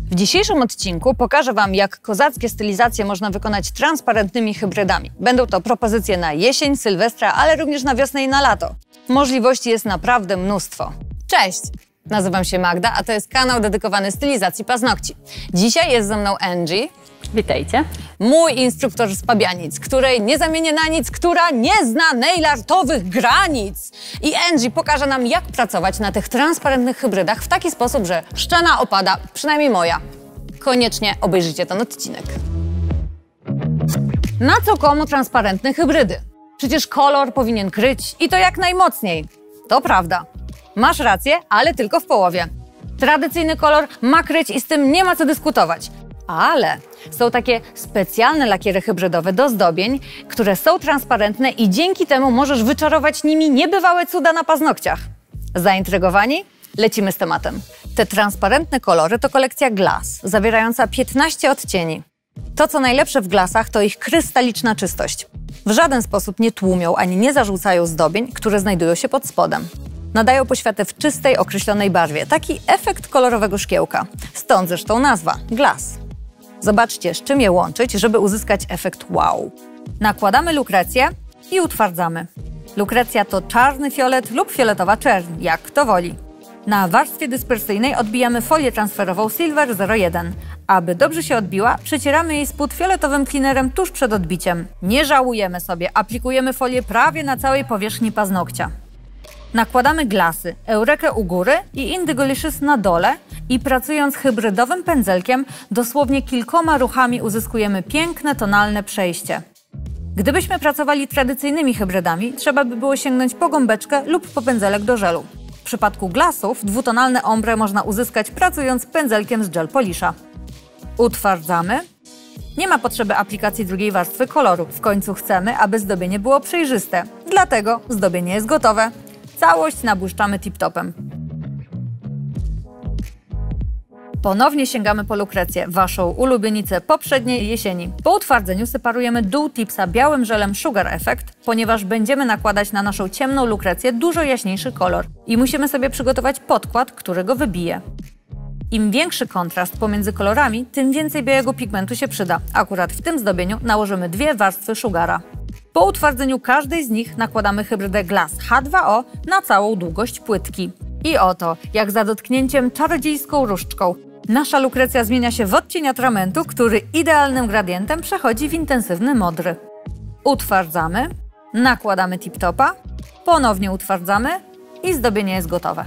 W dzisiejszym odcinku pokażę Wam, jak kozackie stylizacje można wykonać transparentnymi hybrydami. Będą to propozycje na jesień, sylwestra, ale również na wiosnę i na lato. Możliwości jest naprawdę mnóstwo. Cześć! Nazywam się Magda, a to jest kanał dedykowany stylizacji paznokci. Dzisiaj jest ze mną Angie. Witajcie. Mój instruktor z Pabianic, której nie zamienię na nic, która nie zna nail artowych granic. I Angie pokaże nam, jak pracować na tych transparentnych hybrydach w taki sposób, że szczena opada, przynajmniej moja. Koniecznie obejrzyjcie ten odcinek. Na co komu transparentne hybrydy? Przecież kolor powinien kryć i to jak najmocniej. To prawda. Masz rację, ale tylko w połowie. Tradycyjny kolor ma kryć i z tym nie ma co dyskutować. Ale są takie specjalne lakiery hybrydowe do zdobień, które są transparentne i dzięki temu możesz wyczarować nimi niebywałe cuda na paznokciach. Zaintrygowani? Lecimy z tematem. Te transparentne kolory to kolekcja Glass, zawierająca 15 odcieni. To, co najlepsze w Glassach, to ich krystaliczna czystość. W żaden sposób nie tłumią ani nie zarzucają zdobień, które znajdują się pod spodem. Nadają poświatę w czystej, określonej barwie. Taki efekt kolorowego szkiełka. Stąd zresztą nazwa Glass. Zobaczcie, z czym je łączyć, żeby uzyskać efekt wow. Nakładamy lukrecję i utwardzamy. Lukrecja to czarny fiolet lub fioletowa czerń, jak kto woli. Na warstwie dyspersyjnej odbijamy folię transferową Silver 01. Aby dobrze się odbiła, przecieramy jej spód fioletowym cleanerem tuż przed odbiciem. Nie żałujemy sobie, aplikujemy folię prawie na całej powierzchni paznokcia. Nakładamy Glassy, Eurekę u góry i Indigolicious na dole i pracując hybrydowym pędzelkiem, dosłownie kilkoma ruchami uzyskujemy piękne, tonalne przejście. Gdybyśmy pracowali tradycyjnymi hybrydami, trzeba by było sięgnąć po gąbeczkę lub po pędzelek do żelu. W przypadku Glassów dwutonalne ombre można uzyskać pracując pędzelkiem z gel polisha. Utwardzamy. Nie ma potrzeby aplikacji drugiej warstwy koloru. W końcu chcemy, aby zdobienie było przejrzyste. Dlatego zdobienie jest gotowe. Całość nabłyszczamy tip-topem. Ponownie sięgamy po lukrecję, waszą ulubienicę poprzedniej jesieni. Po utwardzeniu separujemy dół tipsa białym żelem Sugar Effect, ponieważ będziemy nakładać na naszą ciemną lukrecję dużo jaśniejszy kolor i musimy sobie przygotować podkład, który go wybije. Im większy kontrast pomiędzy kolorami, tym więcej białego pigmentu się przyda. Akurat w tym zdobieniu nałożymy 2 warstwy Sugara. Po utwardzeniu każdej z nich nakładamy hybrydę Glass H2O na całą długość płytki. I oto, jak za dotknięciem czarodziejską różdżką, nasza lukrecja zmienia się w odcień atramentu, który idealnym gradientem przechodzi w intensywny modry. Utwardzamy, nakładamy tip-topa, ponownie utwardzamy i zdobienie jest gotowe.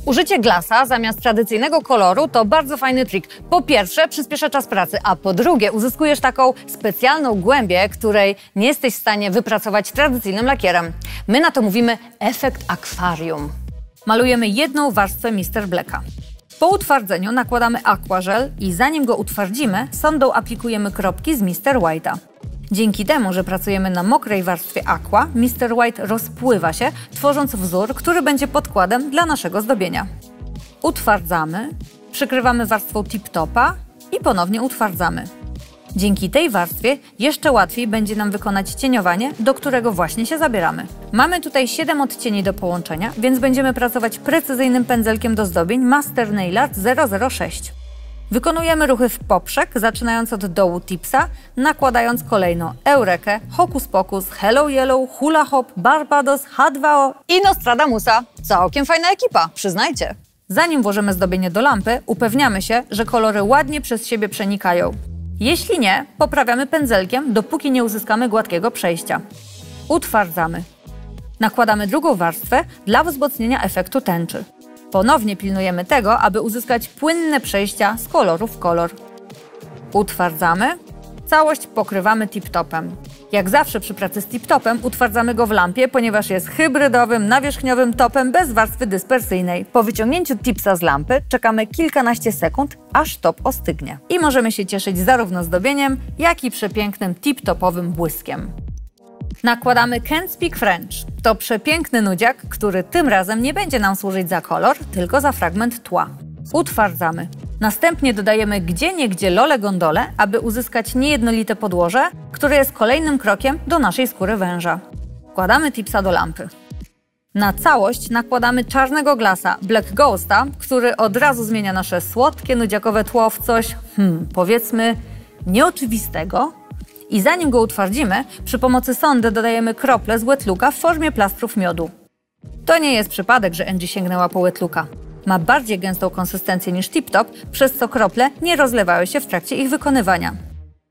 Użycie glasa zamiast tradycyjnego koloru to bardzo fajny trik. Po pierwsze, przyspiesza czas pracy, a po drugie, uzyskujesz taką specjalną głębię, której nie jesteś w stanie wypracować tradycyjnym lakierem. My na to mówimy efekt akwarium. Malujemy jedną warstwę Mr. Blacka. Po utwardzeniu nakładamy aquagel i zanim go utwardzimy, sondą aplikujemy kropki z Mr. White'a. Dzięki temu, że pracujemy na mokrej warstwie aqua, Mr. White rozpływa się, tworząc wzór, który będzie podkładem dla naszego zdobienia. Utwardzamy, przykrywamy warstwą tip-topa i ponownie utwardzamy. Dzięki tej warstwie jeszcze łatwiej będzie nam wykonać cieniowanie, do którego właśnie się zabieramy. Mamy tutaj 7 odcieni do połączenia, więc będziemy pracować precyzyjnym pędzelkiem do zdobień Master Nail Art 006. Wykonujemy ruchy w poprzek, zaczynając od dołu tipsa, nakładając kolejno Eurekę, Hocus Pocus, Hello Yellow, Hula Hop, Barbados, H2O i Nostradamusa. Całkiem fajna ekipa, przyznajcie. Zanim włożymy zdobienie do lampy, upewniamy się, że kolory ładnie przez siebie przenikają. Jeśli nie, poprawiamy pędzelkiem, dopóki nie uzyskamy gładkiego przejścia. Utwardzamy. Nakładamy drugą warstwę dla wzmocnienia efektu tęczy. Ponownie pilnujemy tego, aby uzyskać płynne przejścia z koloru w kolor. Utwardzamy. Całość pokrywamy tip-topem. Jak zawsze przy pracy z tip-topem utwardzamy go w lampie, ponieważ jest hybrydowym, nawierzchniowym topem bez warstwy dyspersyjnej. Po wyciągnięciu tipsa z lampy czekamy kilkanaście sekund, aż top ostygnie. I możemy się cieszyć zarówno zdobieniem, jak i przepięknym tip-topowym błyskiem. Nakładamy Can't Speak French. To przepiękny nudziak, który tym razem nie będzie nam służyć za kolor, tylko za fragment tła. Utwardzamy. Następnie dodajemy gdzieniegdzie lole gondole, aby uzyskać niejednolite podłoże, które jest kolejnym krokiem do naszej skóry węża. Wkładamy tipsa do lampy. Na całość nakładamy czarnego glasa Black Ghosta, który od razu zmienia nasze słodkie, nudziakowe tło w coś, powiedzmy, nieoczywistego. I zanim go utwardzimy, przy pomocy sondy dodajemy krople z wet looka w formie plastrów miodu. To nie jest przypadek, że Angie sięgnęła po wet looka. Ma bardziej gęstą konsystencję niż Tip Top, przez co krople nie rozlewały się w trakcie ich wykonywania.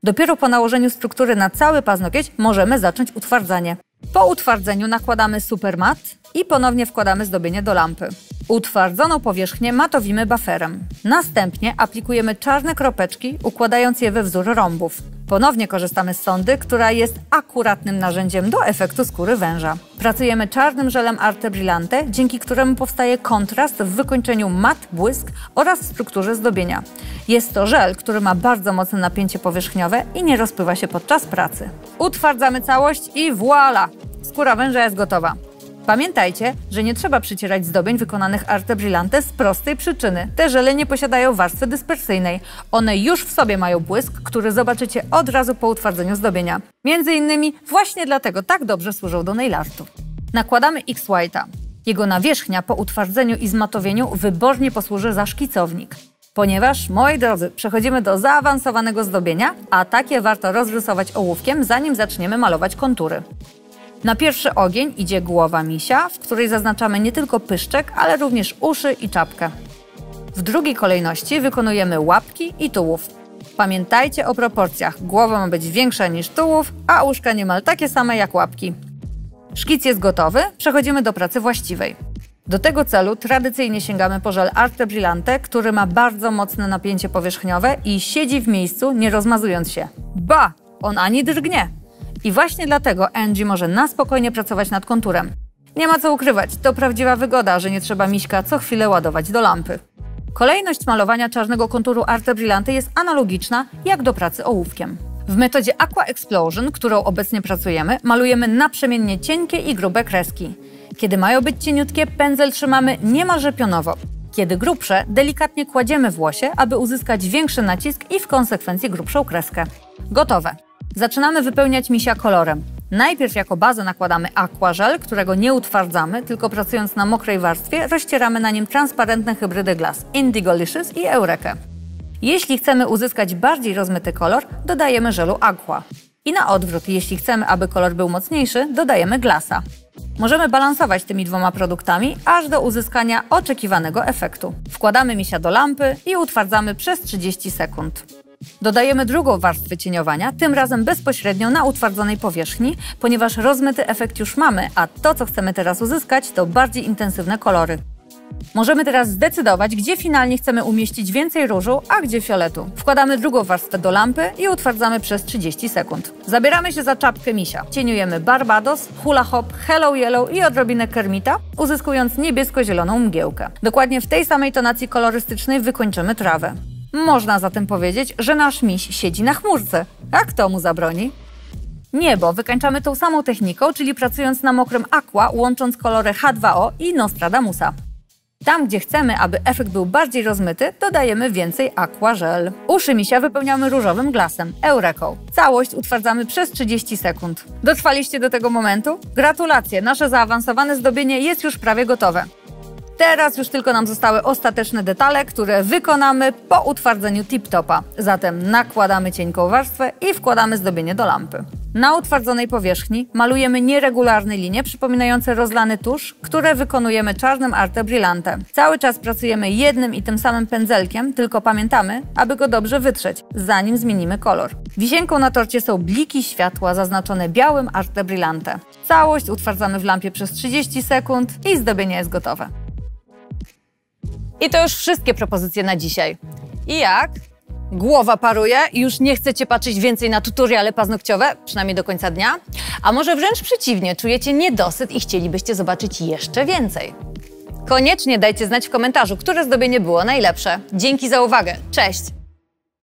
Dopiero po nałożeniu struktury na cały paznokieć możemy zacząć utwardzanie. Po utwardzeniu nakładamy super mat i ponownie wkładamy zdobienie do lampy. Utwardzoną powierzchnię matowimy bufferem. Następnie aplikujemy czarne kropeczki, układając je we wzór rąbów. Ponownie korzystamy z sondy, która jest akuratnym narzędziem do efektu skóry węża. Pracujemy czarnym żelem Arte Brillante, dzięki któremu powstaje kontrast w wykończeniu mat, błysk oraz w strukturze zdobienia. Jest to żel, który ma bardzo mocne napięcie powierzchniowe i nie rozpływa się podczas pracy. Utwardzamy całość i voilà! Skóra węża jest gotowa. Pamiętajcie, że nie trzeba przycierać zdobień wykonanych Arte Brillante z prostej przyczyny. Te żele nie posiadają warstwy dyspersyjnej. One już w sobie mają błysk, który zobaczycie od razu po utwardzeniu zdobienia. Między innymi właśnie dlatego tak dobrze służą do nail artu. Nakładamy X-White'a. Jego nawierzchnia po utwardzeniu i zmatowieniu wybornie posłuży za szkicownik. Ponieważ, moi drodzy, przechodzimy do zaawansowanego zdobienia, a takie warto rozrysować ołówkiem, zanim zaczniemy malować kontury. Na pierwszy ogień idzie głowa misia, w której zaznaczamy nie tylko pyszczek, ale również uszy i czapkę. W drugiej kolejności wykonujemy łapki i tułów. Pamiętajcie o proporcjach. Głowa ma być większa niż tułów, a uszka niemal takie same jak łapki. Szkic jest gotowy, przechodzimy do pracy właściwej. Do tego celu tradycyjnie sięgamy po żel Arte Brillante, który ma bardzo mocne napięcie powierzchniowe i siedzi w miejscu, nie rozmazując się. Ba! On ani drgnie! I właśnie dlatego Angie może na spokojnie pracować nad konturem. Nie ma co ukrywać, to prawdziwa wygoda, że nie trzeba miśka co chwilę ładować do lampy. Kolejność malowania czarnego konturu Arte Brillante jest analogiczna jak do pracy ołówkiem. W metodzie Aqua Explosion, którą obecnie pracujemy, malujemy naprzemiennie cienkie i grube kreski. Kiedy mają być cieniutkie, pędzel trzymamy niemalże pionowo. Kiedy grubsze, delikatnie kładziemy w łosie, aby uzyskać większy nacisk i w konsekwencji grubszą kreskę. Gotowe! Zaczynamy wypełniać misia kolorem. Najpierw jako bazę nakładamy aqua żel, którego nie utwardzamy, tylko pracując na mokrej warstwie rozcieramy na nim transparentne hybrydy glass Indigolicious i Eureka. Jeśli chcemy uzyskać bardziej rozmyty kolor, dodajemy żelu aqua. I na odwrót, jeśli chcemy, aby kolor był mocniejszy, dodajemy glassa. Możemy balansować tymi dwoma produktami, aż do uzyskania oczekiwanego efektu. Wkładamy misia do lampy i utwardzamy przez 30 sekund. Dodajemy drugą warstwę cieniowania, tym razem bezpośrednio na utwardzonej powierzchni, ponieważ rozmyty efekt już mamy, a to, co chcemy teraz uzyskać, to bardziej intensywne kolory. Możemy teraz zdecydować, gdzie finalnie chcemy umieścić więcej różu, a gdzie fioletu. Wkładamy drugą warstwę do lampy i utwardzamy przez 30 sekund. Zabieramy się za czapkę misia. Cieniujemy Barbados, Hula Hop, Hello Yellow i odrobinę Kermita, uzyskując niebiesko-zieloną mgiełkę. Dokładnie w tej samej tonacji kolorystycznej wykończymy trawę. Można zatem powiedzieć, że nasz miś siedzi na chmurce. A kto mu zabroni? Niebo wykańczamy tą samą techniką, czyli pracując na mokrym aqua, łącząc kolory H2O i Nostradamusa. Tam, gdzie chcemy, aby efekt był bardziej rozmyty, dodajemy więcej aqua żel. Uszy misia wypełniamy różowym glassem, Eureką. Całość utwardzamy przez 30 sekund. Dotrwaliście do tego momentu? Gratulacje, nasze zaawansowane zdobienie jest już prawie gotowe. Teraz już tylko nam zostały ostateczne detale, które wykonamy po utwardzeniu tip-topa. Zatem nakładamy cienką warstwę i wkładamy zdobienie do lampy. Na utwardzonej powierzchni malujemy nieregularne linie przypominające rozlany tusz, które wykonujemy czarnym Arte Brillante. Cały czas pracujemy jednym i tym samym pędzelkiem, tylko pamiętamy, aby go dobrze wytrzeć, zanim zmienimy kolor. Wisienką na torcie są bliki światła zaznaczone białym Arte Brillante. Całość utwardzamy w lampie przez 30 sekund i zdobienie jest gotowe. I to już wszystkie propozycje na dzisiaj. I jak? Głowa paruje i już nie chcecie patrzeć więcej na tutoriale paznokciowe, przynajmniej do końca dnia? A może wręcz przeciwnie, czujecie niedosyt i chcielibyście zobaczyć jeszcze więcej? Koniecznie dajcie znać w komentarzu, które zdobienie było najlepsze. Dzięki za uwagę. Cześć!